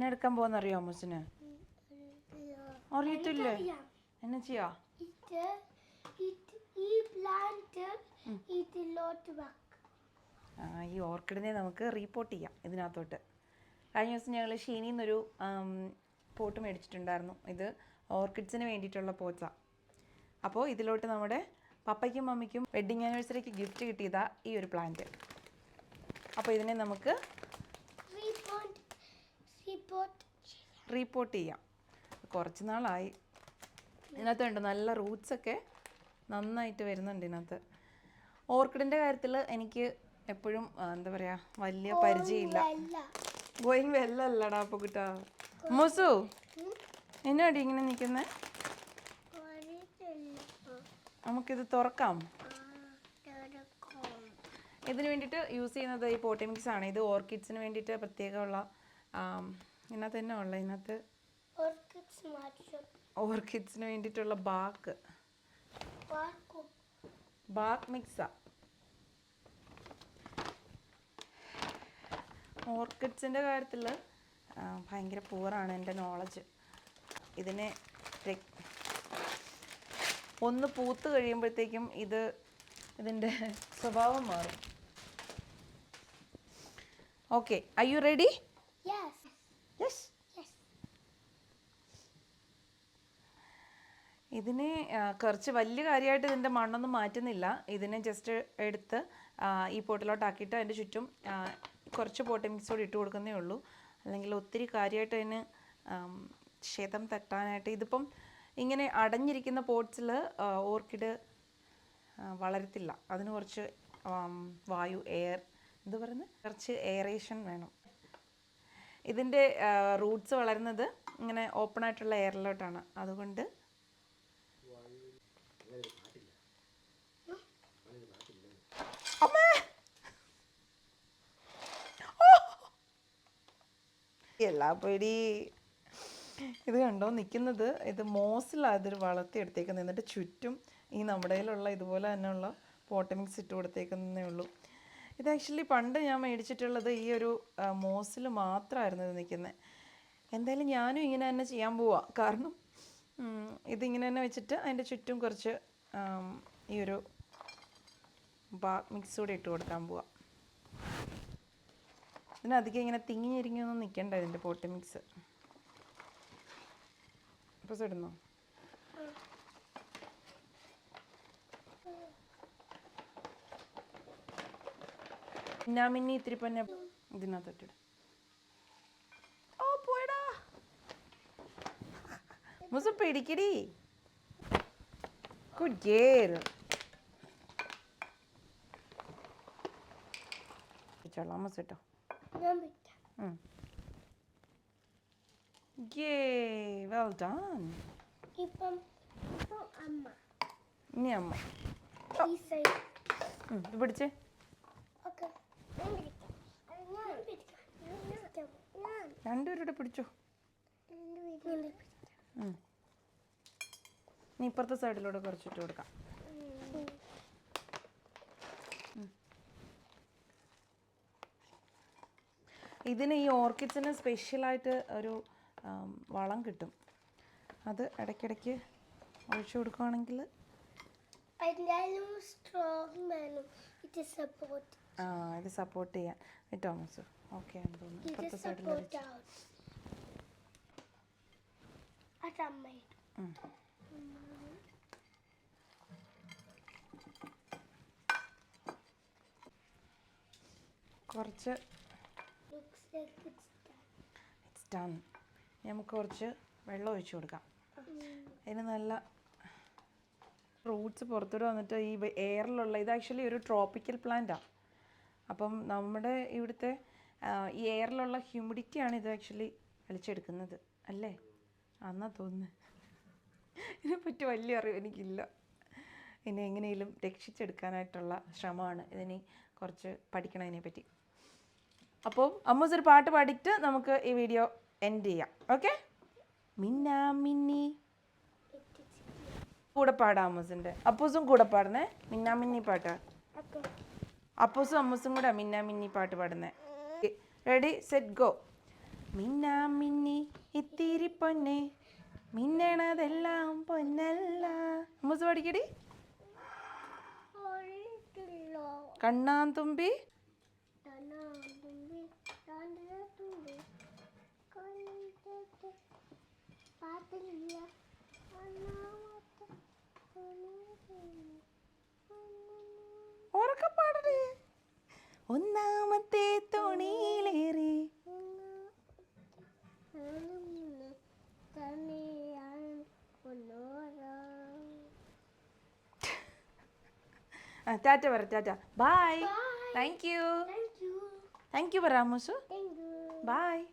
എന്നാ എടുക്കാൻ പോകുന്നറിയോ അമ്മൂസിന്? അറിയത്തില്ലേ? എന്നാ ചെയ്യാ? ഈ ഓർക്കിഡിനെ നമുക്ക് റീപോർട്ട് ചെയ്യാം ഇതിനകത്തോട്ട്. കഴിഞ്ഞ ദിവസം ഞങ്ങൾ ഷീനിൽ നിന്നൊരു പോട്ട് മേടിച്ചിട്ടുണ്ടായിരുന്നു. ഇത് ഓർക്കിഡ്സിന് വേണ്ടിയിട്ടുള്ള പോട്ട്സാണ്. അപ്പോൾ ഇതിലോട്ട് നമ്മുടെ പപ്പയ്ക്കും മമ്മിക്കും വെഡ്ഡിങ് ആനിവേഴ്സറിക്ക് ഗിഫ്റ്റ് കിട്ടിയതാ ഈ ഒരു പ്ലാന്റ്. അപ്പോൾ ഇതിനെ നമുക്ക് റീപോർട്ട് ചെയ്യാം. കുറച്ച് നാളായി. ഇതിനകത്തുണ്ട് നല്ല റൂട്ട്സൊക്കെ നന്നായിട്ട് വരുന്നുണ്ട് ഇതിനകത്ത്. ഓർക്കിഡിൻ്റെ കാര്യത്തിൽ എനിക്ക് എപ്പോഴും എന്താ പറയുക, വലിയ പരിചയമില്ല. ഗോയിങ് വെല്ലല്ലടാ അപ്പോൾ കിട്ടാ. മോസു എന്നാടി ഇങ്ങനെ നിൽക്കുന്നത്? നമുക്കിത് തുറക്കാം. ഇതിന് വേണ്ടിയിട്ട് യൂസ് ചെയ്യുന്നത് ഈ പോട്ടി മിക്സ് ആണ്. ഇത് ഓർക്കിഡ്സിന് വേണ്ടിയിട്ട് പ്രത്യേകമുള്ള ഇതിനകത്ത് തന്നെ ഉള്ള ഇതിനകത്ത് ഓർക്കിഡ്സിന് വേണ്ടിയിട്ടുള്ള ബാക്ക് മിക്സാ. ഓർക്കിഡ്സിൻ്റെ കാര്യത്തിൽ ഭയങ്കര പൂറാണ് എൻ്റെ നോളജ്. ഇതിനെ ഒന്ന് പൂത്ത് കഴിയുമ്പോഴത്തേക്കും ഇതിൻ്റെ സ്വഭാവം മാറും. Okay, are you ready? Yes. ഇതിനെ കുറച്ച് വലിയ കാര്യമായിട്ട് ഇതിൻ്റെ മണ്ണൊന്നും മാറ്റുന്നില്ല. ഇതിനെ ജസ്റ്റ് എടുത്ത് ഈ പോട്ടിലോട്ടാക്കിയിട്ട് അതിൻ്റെ ചുറ്റും കുറച്ച് പോട്ടി മിക്സ് കൂടി ഇട്ട് കൊടുക്കുന്നേ ഉള്ളൂ. അല്ലെങ്കിൽ ഒത്തിരി കാര്യമായിട്ട് അതിന് ക്ഷതം തട്ടാനായിട്ട്. ഇതിപ്പം ഇങ്ങനെ അടഞ്ഞിരിക്കുന്ന പോട്ട്സിൽ ഓർക്കിഡ് വളരത്തില്ല. അതിന് കുറച്ച് വായു, കുറച്ച് എയറേഷൻ വേണം. ഇതിൻ്റെ റൂട്ട്സ് വളരുന്നത് ഇങ്ങനെ ഓപ്പൺ ആയിട്ടുള്ള എയറിലോട്ടാണ്. അതുകൊണ്ട് എല്ലാ പേടി. ഇത് കണ്ടോ നിൽക്കുന്നത്? ഇത് മോസിലാണ് ഇതൊരു വളർത്തിയെടുത്തേക്കുന്നത്. എന്നിട്ട് ചുറ്റും ഈ നമ്മുടെ കയ്യിലുള്ള ഇതുപോലെ തന്നെയുള്ള പോട്ടി മിക്സ് ഇട്ട് കൊടുത്തേക്കുന്നേ ഉള്ളൂ. ഇത് ആക്ച്വലി പണ്ട് ഞാൻ മേടിച്ചിട്ടുള്ളത് ഈ ഒരു മോസിൽ മാത്രമായിരുന്നു ഇത് നിൽക്കുന്നത്. എന്തായാലും ഞാനും ഇങ്ങനെ തന്നെ ചെയ്യാൻ പോവാം. കാരണം ഇതിങ്ങനെ തന്നെ വെച്ചിട്ട് അതിൻ്റെ ചുറ്റും കുറച്ച് ഈ ഒരു ബാക്ക് മിക്സ് കൂടെ ഇട്ട് കൊടുക്കാൻ പോവാം. ഇതിനധികം ഇങ്ങനെ തിങ്ങിഞ്ഞിരിങ്ങൊന്നും നിൽക്കണ്ട ഇതിൻ്റെ പോട്ടി മിക്സ്. അപ്പോൾ ഇടുന്നോ? മിന്നി ഇത്തിരി പൊന്നെ ഇതിനകത്തോട്ടിട. ഓ പോയടാ മുസ, പിടിക്കടി. Good girl. ചോളാം മുസ കേട്ടോ. Yay, well done. ഇനി അമ്മ ഇത് പിടിച്ചേ. രണ്ടുപേരുടെ പിടിച്ചോ. നീ ഇപ്പുറത്തെ സൈഡിലൂടെ കുറച്ചിട്ട് കൊടുക്കാം. ഇതിന് ഈ ഓർക്കിഡ്സിന് സ്പെഷ്യലായിട്ട് ഒരു വളം കിട്ടും. അത് ഇടയ്ക്കിടയ്ക്ക് ഒഴിച്ചു കൊടുക്കുകയാണെങ്കിൽ ഇത് സപ്പോർട്ട് ചെയ്യാൻ കേട്ടോ മിസ്. ഓക്കെ, ഇപ്പുറത്തെ സൈഡിൽ കുറച്ച് ഇറ്റ്സ് ഡൺ. നമുക്ക് കുറച്ച് വെള്ളം ഒഴിച്ചു കൊടുക്കാം. അതിന് നല്ല റൂട്ട്സ് പുറത്തോട്ട് വന്നിട്ട് ഈ എയറിലുള്ള ഇത് ആക്ച്വലി ഒരു ട്രോപ്പിക്കൽ പ്ലാന്റാണ്. അപ്പം നമ്മുടെ ഇവിടുത്തെ ഈ എയറിലുള്ള ഹ്യൂമിഡിറ്റിയാണ് ഇത് ആക്ച്വലി വലിച്ചെടുക്കുന്നത് അല്ലേ? എന്നാ തോന്നുന്നത്. ഇതിനെപ്പറ്റി വലിയ അറിവ് എനിക്കില്ല. ഇനി എങ്ങനെയും രക്ഷിച്ചെടുക്കാനായിട്ടുള്ള ശ്രമമാണ്. ഇതിനെ കുറച്ച് പഠിക്കണം ഇതിനെപ്പറ്റി. അപ്പോൾ അമ്മൂസ് ഒരു പാട്ട് പാടിയിട്ട് നമുക്ക് ഈ വീഡിയോ എൻഡ് ചെയ്യാം. ഓക്കെ? മിന്നാ മിന്നി കൂടെ പാടാം അമ്മൂസിൻ്റെ. അപ്പൂസും കൂടെ പാടുന്നേ മിന്നാ മിന്നി പാട്ട്. അപ്പൂസും അമ്മൂസും കൂടെ മിന്നാ മിന്നി പാട്ട് പാടുന്നേ. Ready set go. മിന്നാ മിന്നി ഇത്തിരി പൊന്നെ മിന്നണതെല്ലാം പൊന്നല്ല. അമ്മൂസ് പഠിക്കടി. കണ്ണാൻ തുമ്പി ഉറക്കപ്പാടേ. ഒന്നാമത്തെ തോണിയിലേറി. ടാറ്റ പറ. Tata. Bye. Thank you. Thank you പറ അമ്മൂസു. ബൈ.